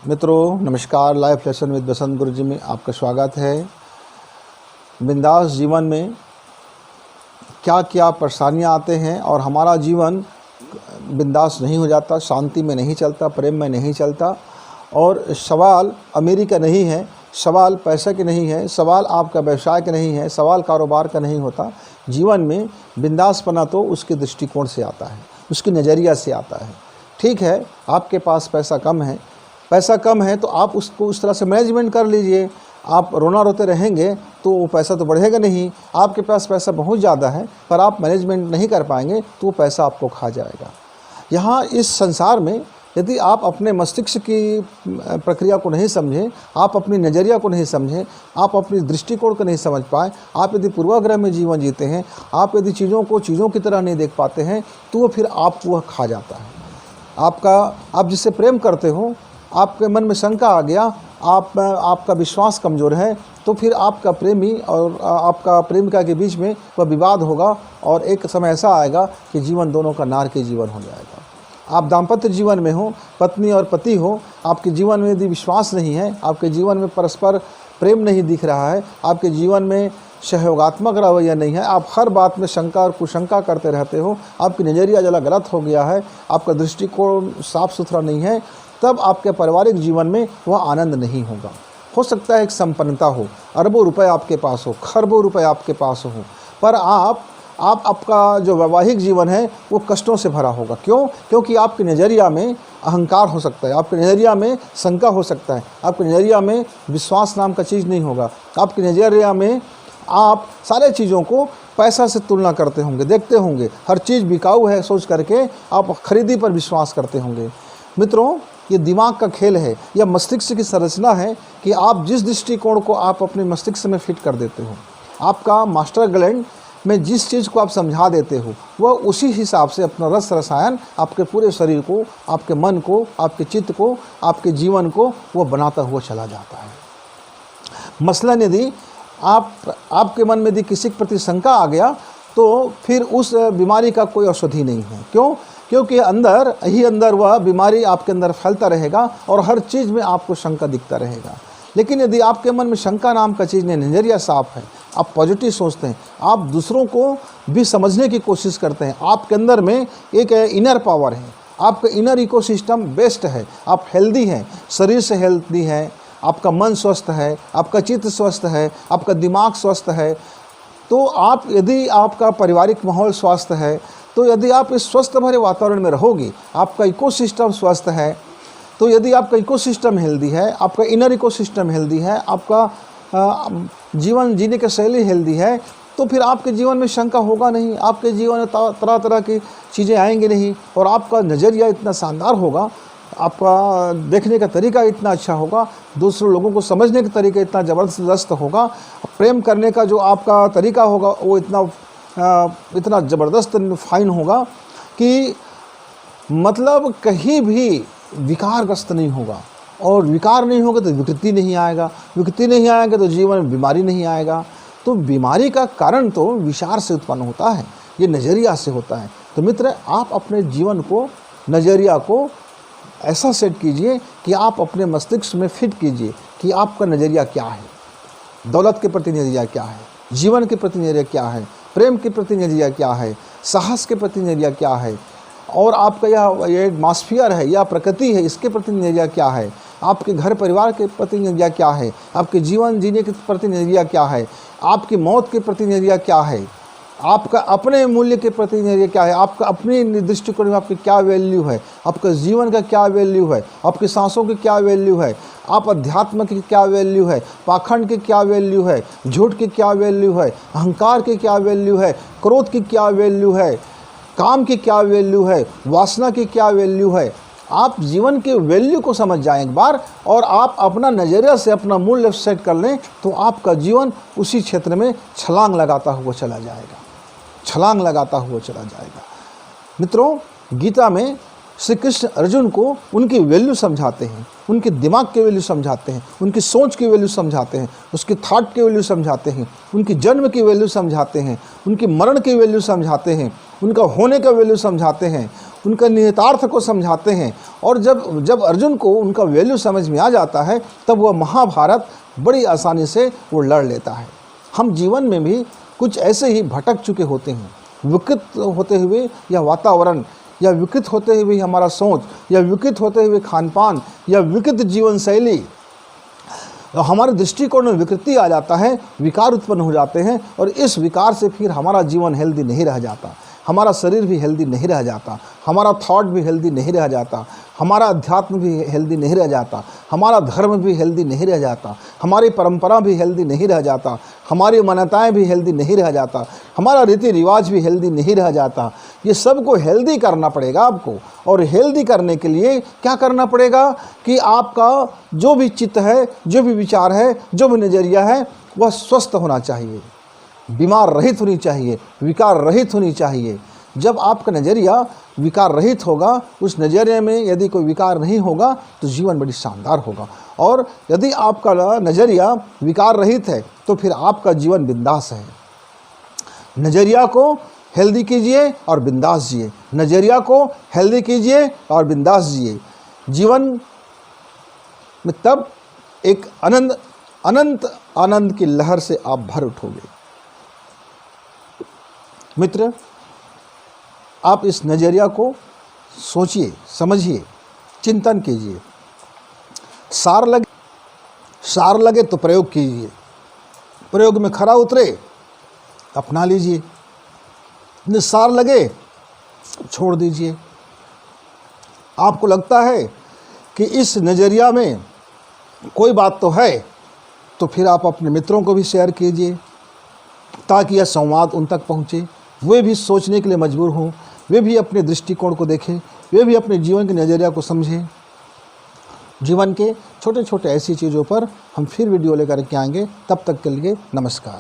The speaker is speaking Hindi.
मित्रों नमस्कार। लाइफ लेसन विद बसंत गुरु जी में आपका स्वागत है। बिंदास जीवन में क्या क्या परेशानियां आते हैं और हमारा जीवन बिंदास नहीं हो जाता, शांति में नहीं चलता, प्रेम में नहीं चलता। और सवाल अमीरी का नहीं है, सवाल पैसे के नहीं है, सवाल आपका व्यवसाय का नहीं है, सवाल कारोबार का नहीं होता। जीवन में बिंदासपना तो उसके दृष्टिकोण से आता है, उसकी नज़रिया से आता है। ठीक है, आपके पास पैसा कम है तो आप उसको उस तरह से मैनेजमेंट कर लीजिए। आप रोना रोते रहेंगे तो वो पैसा तो बढ़ेगा नहीं। आपके पास पैसा बहुत ज़्यादा है पर आप मैनेजमेंट नहीं कर पाएंगे तो वो पैसा आपको खा जाएगा। यहाँ इस संसार में यदि आप अपने मस्तिष्क की प्रक्रिया को नहीं समझें, आप अपनी नज़रिया को नहीं समझें, आप अपनी दृष्टिकोण को नहीं समझ पाए, आप यदि पूर्वाग्रह में जीवन जीते हैं, आप यदि चीज़ों को चीज़ों की तरह नहीं देख पाते हैं तो वो फिर आपको वह खा जाता है। आप जिससे प्रेम करते हो, आपके मन में शंका आ गया, आपका विश्वास कमज़ोर है तो फिर आपका प्रेमी और आपका प्रेमिका के बीच में वह विवाद होगा और एक समय ऐसा आएगा कि जीवन दोनों का नारकीय जीवन हो जाएगा। आप दाम्पत्य जीवन में हो, पत्नी और पति हो, आपके जीवन में यदि विश्वास नहीं है, आपके जीवन में परस्पर प्रेम नहीं दिख रहा है, आपके जीवन में सहयोगात्मक रवैया नहीं है, आप हर बात में शंका और कुशंका करते रहते हो, आपकी नज़रिया जरा गलत हो गया है, आपका दृष्टिकोण साफ सुथरा नहीं है, तब आपके पारिवारिक जीवन में वह आनंद नहीं होगा। हो सकता है एक संपन्नता हो, अरबों रुपए आपके पास हो, खरबों रुपए आपके पास हो, पर आपका जो वैवाहिक जीवन है वो कष्टों से भरा होगा। क्यों? क्योंकि आपकी नज़रिया में अहंकार हो सकता है, आपके नज़रिया में शंका हो सकता है, आपके नज़रिया में विश्वास नाम का चीज़ नहीं होगा, आपके नज़रिया में आप सारे चीज़ों को पैसा से तुलना करते होंगे, देखते होंगे, हर चीज़ बिकाऊ है सोच करके आप खरीदी पर विश्वास करते होंगे। मित्रों, ये दिमाग का खेल है, यह मस्तिष्क की संरचना है कि आप जिस दृष्टिकोण को आप अपने मस्तिष्क में फिट कर देते हो, आपका मास्टर ग्लैंड में जिस चीज़ को आप समझा देते हो वह उसी हिसाब से अपना रस रसायन आपके पूरे शरीर को, आपके मन को, आपके चित्त को, आपके जीवन को वो बनाता हुआ चला जाता है। मसलन यदि आपके मन में यदि किसी के प्रति शंका आ गया तो फिर उस बीमारी का कोई औषधि नहीं है। क्यों? क्योंकि अंदर वह बीमारी आपके अंदर फैलता रहेगा और हर चीज़ में आपको शंका दिखता रहेगा। लेकिन यदि आपके मन में शंका नाम का चीज़ नहीं, नज़रिया साफ है, आप पॉजिटिव सोचते हैं, आप दूसरों को भी समझने की कोशिश करते हैं, आपके अंदर में एक इनर पावर है, आपका इनर इकोसिस्टम बेस्ट है, आप हेल्दी हैं, शरीर से हेल्दी हैं, आपका मन स्वस्थ है, आपका चित्त स्वस्थ है, आपका दिमाग स्वस्थ है, तो यदि आपका पारिवारिक माहौल स्वस्थ है, तो यदि आप इस स्वस्थ भरे वातावरण में रहोगे, आपका इकोसिस्टम स्वस्थ है, तो यदि आपका इकोसिस्टम हेल्दी है, आपका इनर इकोसिस्टम हेल्दी है, आपका जीवन जीने की शैली हेल्दी है, तो फिर आपके जीवन में शंका होगा नहीं, आपके जीवन में तरह तरह की चीज़ें आएंगी नहीं और आपका नज़रिया इतना शानदार होगा, आपका देखने का तरीका इतना अच्छा होगा, दूसरे लोगों को समझने का तरीका इतना ज़बरदस्त होगा, प्रेम करने का जो आपका तरीका होगा वो इतना ज़बरदस्त फाइन होगा कि मतलब कहीं भी विकारग्रस्त नहीं होगा। और विकार नहीं होगा तो विकृति नहीं आएगा, विकृति नहीं आएगा तो जीवन में बीमारी नहीं आएगा। तो बीमारी का कारण तो विचार से उत्पन्न होता है, ये नज़रिया से होता है। तो मित्र, आप अपने जीवन को, नज़रिया को ऐसा सेट कीजिए कि आप अपने मस्तिष्क में फिट कीजिए कि आपका नज़रिया क्या है, दौलत के प्रति नज़रिया क्या है, जीवन के प्रति नज़रिया क्या है, प्रेम के प्रति नज़रिया क्या है, साहस के प्रति नज़रिया क्या है, और आपका ये एटमॉस्फियर है या प्रकृति है, इसके प्रति नज़रिया क्या है, आपके घर परिवार के प्रति नज़रिया क्या है, आपके जीवन जीने के प्रति नज़रिया क्या है, आपकी मौत के प्रति नज़रिया क्या है, आपका अपने मूल्य के प्रति नज़रिया क्या है, आपका अपने दृष्टिकोण में आपकी क्या वैल्यू है, आपका जीवन का क्या वैल्यू है, आपकी सांसों की क्या वैल्यू है, आप अध्यात्म की क्या वैल्यू है, पाखंड की क्या वैल्यू है, झूठ की क्या वैल्यू है, अहंकार की क्या वैल्यू है, क्रोध की क्या वैल्यू है, काम की क्या वैल्यू है, वासना की क्या वैल्यू है। आप जीवन के वैल्यू को समझ जाएं एक बार और आप अपना नज़रिया से अपना मूल्य सेट कर लें तो आपका जीवन उसी क्षेत्र में छलांग लगाता हुआ चला जाएगा, छलांग लगाता हुआ चला जाएगा। मित्रों, गीता में श्री कृष्ण अर्जुन को उनकी वैल्यू समझाते हैं, उनके दिमाग की वैल्यू समझाते हैं, उनकी सोच की वैल्यू समझाते हैं, उसके थॉट की वैल्यू समझाते हैं, उनकी जन्म की वैल्यू समझाते हैं, उनकी मरण की वैल्यू समझाते हैं, उनका होने का वैल्यू समझाते हैं, उनका निहितार्थ को समझाते हैं। और जब अर्जुन को उनका वैल्यू समझ में आ जाता है तब वह महाभारत बड़ी आसानी से वो लड़ लेता है। हम जीवन में भी कुछ ऐसे ही भटक चुके होते हैं, विकृत होते हुए या वातावरण, या विकृत होते हुए हमारा सोच, या विकृत होते हुए खान पान, या विकृत जीवन शैली, हमारे दृष्टिकोण में विकृति आ जाता है, विकार उत्पन्न हो जाते हैं। और इस विकार से फिर हमारा जीवन हेल्दी नहीं रह जाता, हमारा शरीर भी हेल्दी नहीं रह जाता, हमारा थॉट भी हेल्दी नहीं रह जाता, हमारा अध्यात्म भी हेल्दी नहीं रह जाता, हमारा धर्म भी हेल्दी नहीं रह जाता, हमारी परंपरा भी हेल्दी नहीं रह जाता, हमारी मान्यताएं भी हेल्दी नहीं रह जाता, हमारा रीति रिवाज भी हेल्दी नहीं रह जाता। ये सब को हेल्दी करना पड़ेगा आपको। और हेल्दी करने के लिए क्या करना पड़ेगा कि आपका जो भी चित्त है, जो भी विचार है, जो भी नज़रिया है, वह स्वस्थ होना चाहिए, बीमार रहित होनी चाहिए, विकार रहित होनी चाहिए। जब आपका नज़रिया विकार रहित होगा, उस नज़रिए में यदि कोई विकार नहीं होगा तो जीवन बड़ी शानदार होगा। और यदि आपका नज़रिया विकार रहित है तो फिर आपका जीवन बिंदास है। नज़रिया को हेल्दी कीजिए और बिंदास जिए, नज़रिया को हेल्दी कीजिए और बिंदास जिए। जीवन में तब एक अनंत आनंद की लहर से आप भर उठोगे। मित्र, आप इस नज़रिया को सोचिए, समझिए, चिंतन कीजिए। सार लगे तो प्रयोग कीजिए, प्रयोग में खरा उतरे अपना लीजिए, निस्सार लगे छोड़ दीजिए। आपको लगता है कि इस नज़रिया में कोई बात तो है, तो फिर आप अपने मित्रों को भी शेयर कीजिए ताकि यह संवाद उन तक पहुँचे, वे भी सोचने के लिए मजबूर हों, वे भी अपने दृष्टिकोण को देखें, वे भी अपने जीवन के नज़रिया को समझें। जीवन के छोटे छोटे ऐसी चीज़ों पर हम फिर वीडियो लेकर के आएंगे। तब तक के लिए नमस्कार।